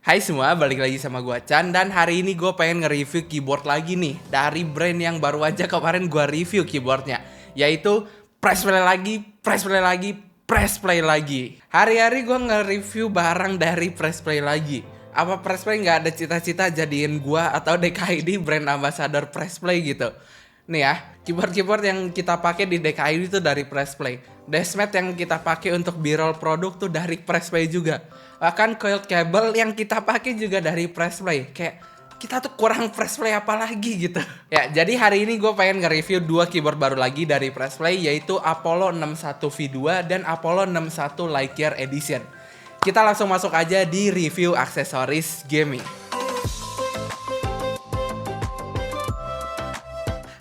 Hai semua, balik lagi sama gua Chan dan hari ini gue pengen nge-review keyboard lagi nih dari brand yang baru aja kemarin gua review keyboardnya, yaitu Press Play lagi, Press Play lagi, Press Play lagi. Hari-hari gue nge-review barang dari Press Play lagi. Apa Press Play nggak ada cita-cita jadiin gua atau DKID brand ambassador Press Play gitu? Nih ya, keyboard-keyboard yang kita pakai di DKID itu dari Press Play. Deskmat yang kita pakai untuk B-roll produk tuh dari Press Play juga. Bahkan coil cable yang kita pakai juga dari Press Play. Kayak kita tuh kurang Press Play apa lagi gitu. Ya, jadi hari ini gue pengen nge-review 2 keyboard baru lagi dari Press Play, yaitu Apollo 61 V2 dan Apollo 61 Lightyear Edition. Kita langsung masuk aja di review aksesoris gaming.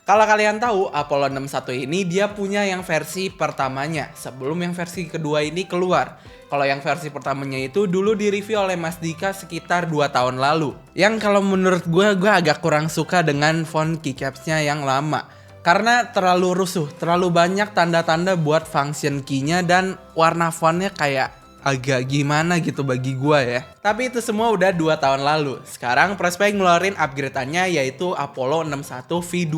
Kalau kalian tahu, Apollo 61 ini dia punya yang versi pertamanya sebelum yang versi kedua ini keluar. Kalau yang versi pertamanya itu dulu di-review oleh Mas Dika sekitar 2 tahun lalu. Yang kalau menurut gue agak kurang suka dengan font keycapsnya yang lama. Karena terlalu rusuh, terlalu banyak tanda-tanda buat function key-nya dan warna fontnya kayak agak gimana gitu bagi gua ya. Tapi itu semua udah 2 tahun lalu. Sekarang Press Play ngeluarin upgrade-annya yaitu Apollo 61 V2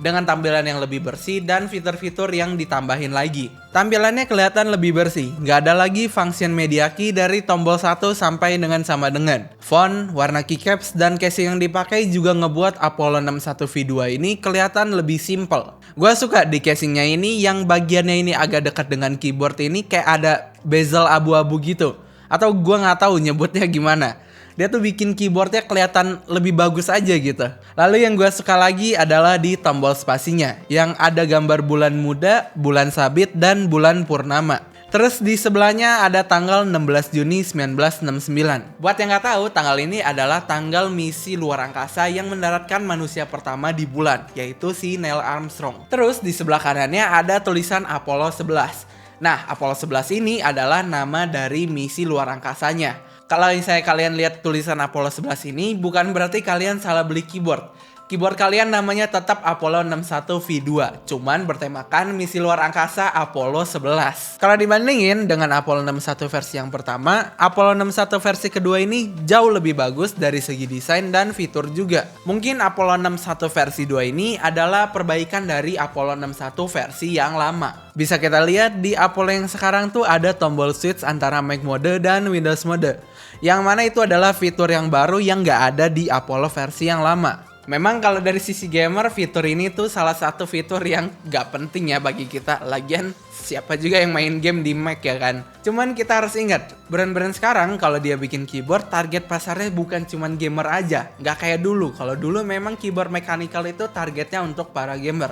dengan tampilan yang lebih bersih dan fitur-fitur yang ditambahin lagi. Tampilannya kelihatan lebih bersih, nggak ada lagi function media key dari tombol 1 sampai dengan sama dengan. Font, warna keycaps, dan casing yang dipakai juga ngebuat Apollo 61 V2 ini kelihatan lebih simple. Gua suka di casingnya ini yang bagiannya ini agak dekat dengan keyboard ini kayak ada bezel abu-abu gitu. Atau gua nggak tahu nyebutnya gimana. Dia tuh bikin keyboardnya kelihatan lebih bagus aja gitu. Lalu yang gue suka lagi adalah di tombol spasinya, yang ada gambar bulan muda, bulan sabit, dan bulan purnama. Terus di sebelahnya ada tanggal 16 Juni 1969. Buat yang nggak tahu, tanggal ini adalah tanggal misi luar angkasa yang mendaratkan manusia pertama di bulan, yaitu si Neil Armstrong. Terus di sebelah kanannya ada tulisan Apollo 11. Nah, Apollo 11 ini adalah nama dari misi luar angkasanya. Kalau misalnya kalian lihat tulisan Apollo 11 ini, bukan berarti kalian salah beli keyboard. Keyboard kalian namanya tetap Apollo 61 V2, cuman bertemakan misi luar angkasa Apollo 11. Kalau dibandingin dengan Apollo 61 versi yang pertama, Apollo 61 versi kedua ini jauh lebih bagus dari segi desain dan fitur juga. Mungkin Apollo 61 versi 2 ini adalah perbaikan dari Apollo 61 versi yang lama. Bisa kita lihat di Apollo yang sekarang tuh ada tombol switch antara Mac mode dan Windows mode. Yang mana itu adalah fitur yang baru yang nggak ada di Apollo versi yang lama. Memang kalau dari sisi gamer, fitur ini tuh salah satu fitur yang gak penting ya bagi kita. Lagian siapa juga yang main game di Mac ya kan. Cuman kita harus ingat, brand-brand sekarang kalau dia bikin keyboard, target pasarnya bukan cuman gamer aja. Gak kayak dulu. Kalau dulu memang keyboard mechanical itu targetnya untuk para gamer.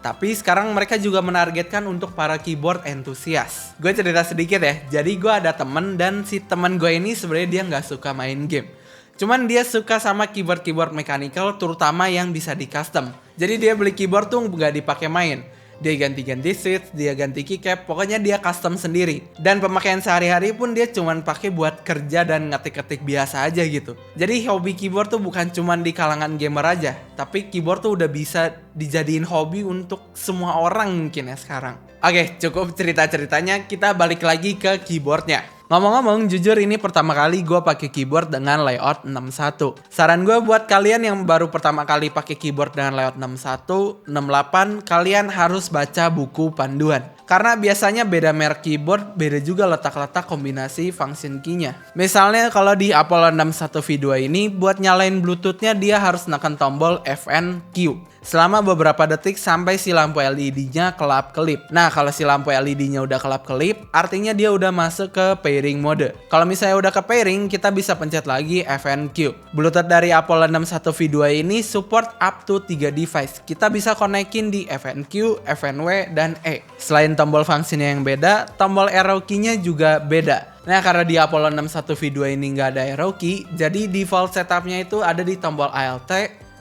Tapi sekarang mereka juga menargetkan untuk para keyboard entusias. Gue cerita sedikit ya. Jadi gue ada temen dan si temen gue ini sebenarnya dia gak suka main game. Cuman dia suka sama keyboard-keyboard mechanical, terutama yang bisa di custom. Jadi dia beli keyboard tuh nggak dipakai main. Dia ganti-ganti switch, dia ganti keycap, pokoknya dia custom sendiri. Dan pemakaian sehari-hari pun dia cuman pakai buat kerja dan ngetik-ngetik biasa aja gitu. Jadi hobi keyboard tuh bukan cuman di kalangan gamer aja, tapi keyboard tuh udah bisa dijadiin hobi untuk semua orang mungkin ya sekarang. Oke, cukup cerita-ceritanya, kita balik lagi ke keyboardnya. Ngomong-ngomong, jujur ini pertama kali gue pakai keyboard dengan layout 61. Saran gue buat kalian yang baru pertama kali pakai keyboard dengan layout 61, 68, kalian harus baca buku panduan. Karena biasanya beda merek keyboard, beda juga letak-letak kombinasi function key-nya. Misalnya kalau di Apollo 61 V2 ini, buat nyalain Bluetooth-nya dia harus nekan tombol FNQ selama beberapa detik sampai si lampu LED-nya kelap-kelip. Nah, kalau si lampu LED-nya udah kelap-kelip, artinya dia udah masuk ke pairing mode. Kalau misalnya udah ke pairing, kita bisa pencet lagi FNQ. Bluetooth dari Apollo 61 V2 ini support up to 3 device. Kita bisa konekin di FNQ, FNW, dan E. Selain tombol fungsinya yang beda, tombol arrow key-nya juga beda. Nah, karena di Apollo 61 V2 ini nggak ada arrow key, jadi default setupnya itu ada di tombol Alt,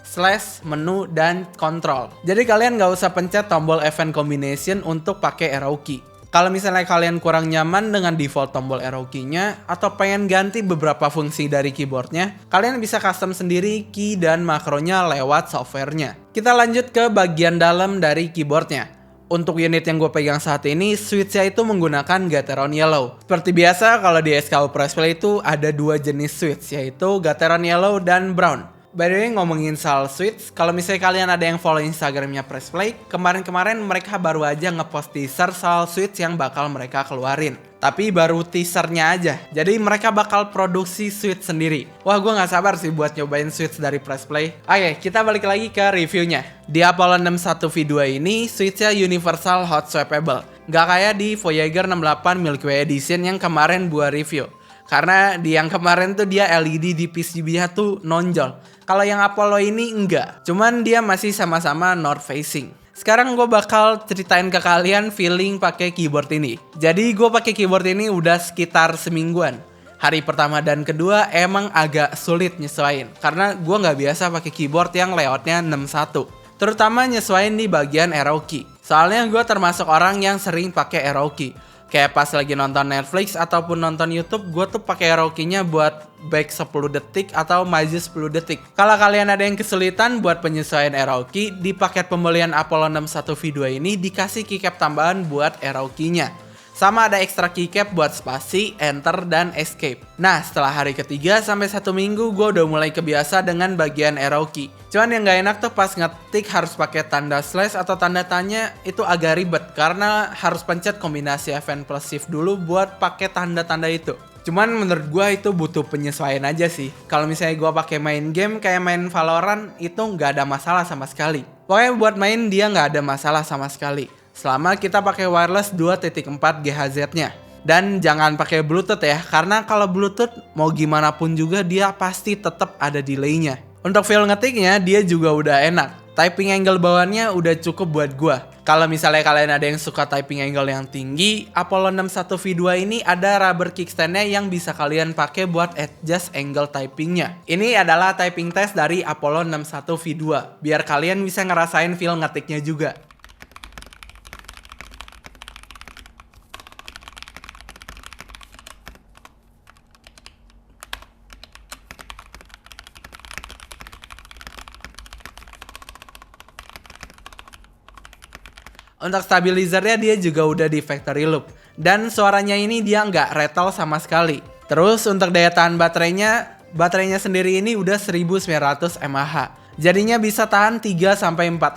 slash, menu, dan kontrol. Jadi kalian nggak usah pencet tombol FN combination untuk pakai arrow key. Kalau misalnya kalian kurang nyaman dengan default tombol arrow key-nya atau pengen ganti beberapa fungsi dari keyboardnya, kalian bisa custom sendiri key dan makronya lewat softwarenya. Kita lanjut ke bagian dalam dari keyboardnya. Untuk unit yang gue pegang saat ini, switch-nya itu menggunakan Gateron Yellow. Seperti biasa, kalau di SKU Press Play itu ada dua jenis switch, yaitu Gateron Yellow dan Brown. By the way, ngomongin soal switch, kalau misalnya kalian ada yang follow Instagramnya Press Play, kemarin-kemarin mereka baru aja ngepost teaser soal switch yang bakal mereka keluarin. Tapi baru teasernya aja, jadi mereka bakal produksi switch sendiri. Wah, gue gak sabar sih buat nyobain switch dari Press Play. Oke, kita balik lagi ke reviewnya. Di Apollo 61 V2 ini, switchnya universal hot swappable. Gak kayak di Voyager 68 Milky Way Edition yang kemarin buat review. Karena di yang kemarin tuh dia LED di PCB-nya tuh nonjol. Kalau yang Apollo ini enggak, cuman dia masih sama-sama north facing. Sekarang gue bakal ceritain ke kalian feeling pakai keyboard ini. Jadi gue pakai keyboard ini udah sekitar semingguan. Hari pertama dan kedua emang agak sulit nyesuaiin, karena gue nggak biasa pakai keyboard yang layoutnya 61. Terutama nyesuaiin di bagian arrow key. Soalnya gue termasuk orang yang sering pakai arrow key. Kayak pas lagi nonton Netflix ataupun nonton YouTube, gue tuh pakai arrow key-nya buat back 10 detik atau maju 10 detik. Kalau kalian ada yang kesulitan buat penyesuaian arrow key, di paket pembelian Apollo 61 V2 ini dikasih keycap tambahan buat arrow key-nya. Sama ada ekstra keycap buat spasi, enter, dan escape. Nah, setelah hari ketiga sampai 1 minggu, gue udah mulai kebiasa dengan bagian arrow key. Cuman yang gak enak tuh pas ngetik harus pakai tanda slash atau tanda tanya, itu agak ribet karena harus pencet kombinasi Fn plus shift dulu buat pakai tanda-tanda itu. Cuman menurut gue itu butuh penyesuaian aja sih. Kalau misalnya gue pakai main game kayak main Valorant, itu nggak ada masalah sama sekali. Pokoknya buat main dia nggak ada masalah sama sekali. Selama kita pakai wireless 2.4 GHz-nya. Dan jangan pakai Bluetooth ya, karena kalau Bluetooth mau gimana pun juga dia pasti tetap ada delay-nya. Untuk feel ngetiknya dia juga udah enak. Typing angle bawaannya udah cukup buat gua. Kalau misalnya kalian ada yang suka typing angle yang tinggi, Apollo 61 V2 ini ada rubber kickstand-nya yang bisa kalian pakai buat adjust angle typingnya. Ini adalah typing test dari Apollo 61 V2, biar kalian bisa ngerasain feel ngetiknya juga. Untuk stabilizernya dia juga udah di factory loop. Dan suaranya ini dia nggak rattle sama sekali. Terus untuk daya tahan baterainya sendiri ini udah 1900 mAh. Jadinya bisa tahan 3-4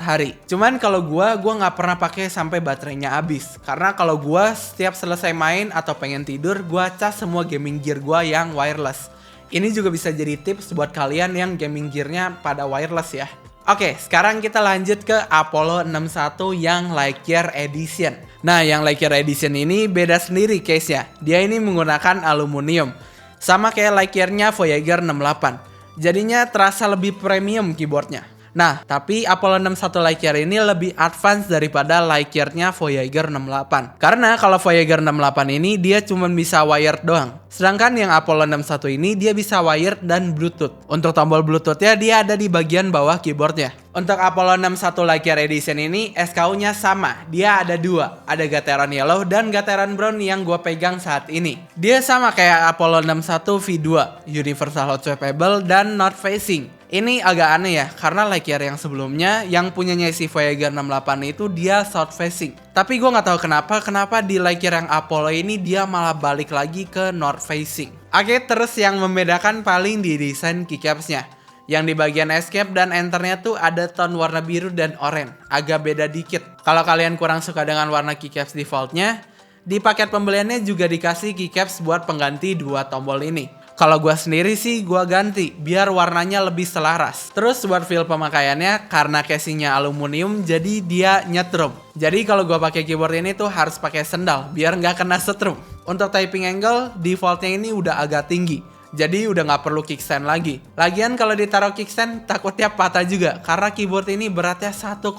hari. Cuman kalau gua nggak pernah pakai sampai baterainya habis. Karena kalau gua setiap selesai main atau pengen tidur, gua cas semua gaming gear gua yang wireless. Ini juga bisa jadi tips buat kalian yang gaming gearnya pada wireless ya. Oke, sekarang kita lanjut ke Apollo 61 yang Lightyear Edition. Nah, yang Lightyear Edition ini beda sendiri case-nya. Dia ini menggunakan aluminium. Sama kayak Lightyear-nya Voyager 68. Jadinya terasa lebih premium keyboardnya. Nah, tapi Apollo 61 Lightyear ini lebih advance daripada Lightyear-nya Voyager 68. Karena kalau Voyager 68 ini dia cuma bisa wired doang. Sedangkan yang Apollo 61 ini dia bisa wired dan Bluetooth. Untuk tombol Bluetooth-nya dia ada di bagian bawah keyboardnya. Untuk Apollo 61 Lightyear Edition ini SKU-nya sama. Dia ada dua. Ada Gateron Yellow dan Gateron Brown yang gue pegang saat ini. Dia sama kayak Apollo 61 V2. Universal Hot Swappable dan North Facing. Ini agak aneh ya, karena Lightyear yang sebelumnya yang punyanya si Voyager 68 itu dia south facing. Tapi gue nggak tahu kenapa di Lightyear yang Apollo ini dia malah balik lagi ke north facing. Oke, terus yang membedakan paling di desain keycaps-nya. Yang di bagian escape dan enternya tuh ada tone warna biru dan oranye, agak beda dikit. Kalau kalian kurang suka dengan warna keycaps defaultnya, di paket pembeliannya juga dikasih keycaps buat pengganti dua tombol ini. Kalau gue sendiri sih gue ganti biar warnanya lebih selaras. Terus buat feel pemakaiannya karena casingnya aluminium jadi dia nyetrum. Jadi kalau gue pakai keyboard ini tuh harus pakai sendal biar nggak kena setrum. Untuk typing angle defaultnya ini udah agak tinggi. Jadi udah nggak perlu kickstand lagi. Lagian kalau ditaruh kickstand takutnya patah juga karena keyboard ini beratnya 1,3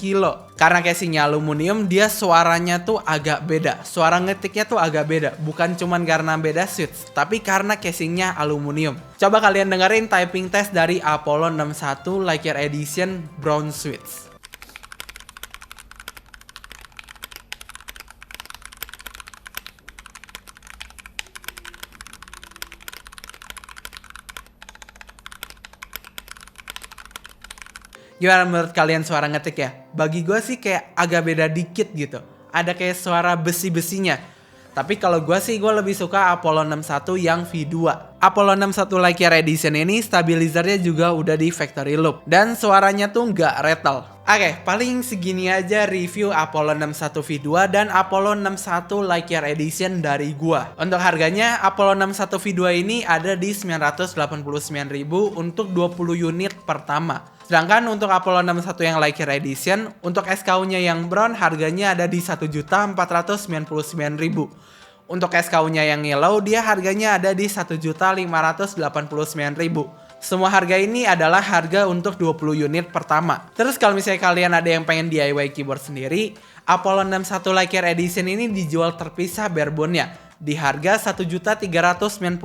kilo. Karena casingnya aluminium dia suaranya tuh agak beda. Suara ngetiknya tuh agak beda. Bukan cuman karena beda switch, tapi karena casingnya aluminium. Coba kalian dengerin typing test dari Apollo 61 Lightyear Edition Brown Switch. Gimana menurut kalian suara ngetik ya? bagi gue sih kayak agak beda dikit gitu. Ada kayak suara besi-besinya. Tapi kalau gue sih gue lebih suka Apollo 61 yang V2. Apollo 61 Lightyear Edition ini stabilizernya juga udah di factory loop. Dan suaranya tuh nggak rattle. Oke, paling segini aja review Apollo 61 V2 dan Apollo 61 Lightyear Edition dari gua. Untuk harganya, Apollo 61 V2 ini ada di 989.000 untuk 20 unit pertama. Sedangkan untuk Apollo 61 yang Lightyear Edition, untuk SKU-nya yang brown harganya ada di 1.499.000. Untuk SKU-nya yang yellow, dia harganya ada di 1.589.000. Semua harga ini adalah harga untuk 20 unit pertama. Terus kalau misalnya kalian ada yang pengen DIY keyboard sendiri, Apollo 61 Lightyear Edition ini dijual terpisah barebone-nya di harga 1.399.000.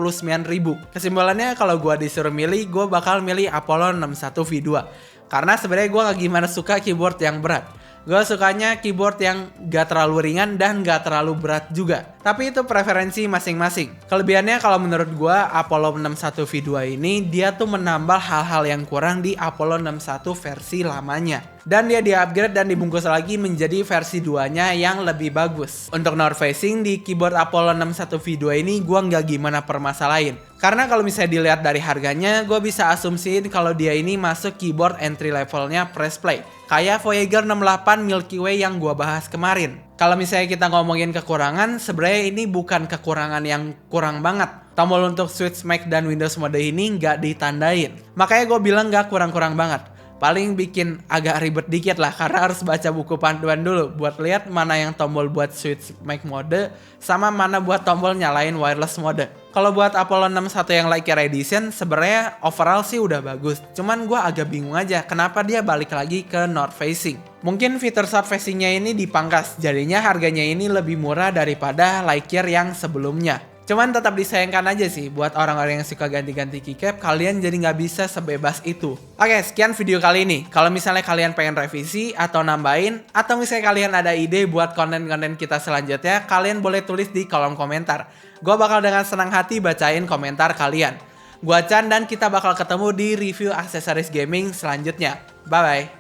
Kesimpulannya kalau gue disuruh milih, gue bakal milih Apollo 61 V2. Karena sebenarnya gue gak gimana suka keyboard yang berat. Gue sukanya keyboard yang gak terlalu ringan dan gak terlalu berat juga. Tapi itu preferensi masing-masing. Kelebihannya kalau menurut gue, Apollo 61 V2 ini dia tuh menambah hal-hal yang kurang di Apollo 61 versi lamanya. Dan dia di-upgrade dan dibungkus lagi menjadi versi 2-nya yang lebih bagus. Untuk north facing di keyboard Apollo 61 V2 ini gue nggak gimana permasalahin. Karena kalau misalnya dilihat dari harganya, gue bisa asumsiin kalau dia ini masuk keyboard entry levelnya press play. Kayak Voyager 68 Milky Way yang gue bahas kemarin. Kalau misalnya kita ngomongin kekurangan, sebenarnya ini bukan kekurangan yang kurang banget. Tombol untuk switch Mac dan Windows mode ini nggak ditandain. Makanya gue bilang nggak kurang-kurang banget. Paling bikin agak ribet dikit lah karena harus baca buku panduan dulu buat lihat mana yang tombol buat switch mic mode sama mana buat tombol nyalain wireless mode. Kalau buat Apollo 61 yang Lightyear Edition sebenarnya overall sih udah bagus. Cuman gue agak bingung aja kenapa dia balik lagi ke north facing. Mungkin fitur south facingnya ini dipangkas, jadinya harganya ini lebih murah daripada Lightyear yang sebelumnya. Cuman tetap disayangkan aja sih buat orang-orang yang suka ganti-ganti keycap, kalian jadi nggak bisa sebebas itu. Oke, sekian video kali ini. Kalau misalnya kalian pengen revisi atau nambahin, atau misalnya kalian ada ide buat konten-konten kita selanjutnya, kalian boleh tulis di kolom komentar. Gua bakal dengan senang hati bacain komentar kalian. Gua Chan dan kita bakal ketemu di review aksesoris gaming selanjutnya. Bye-bye.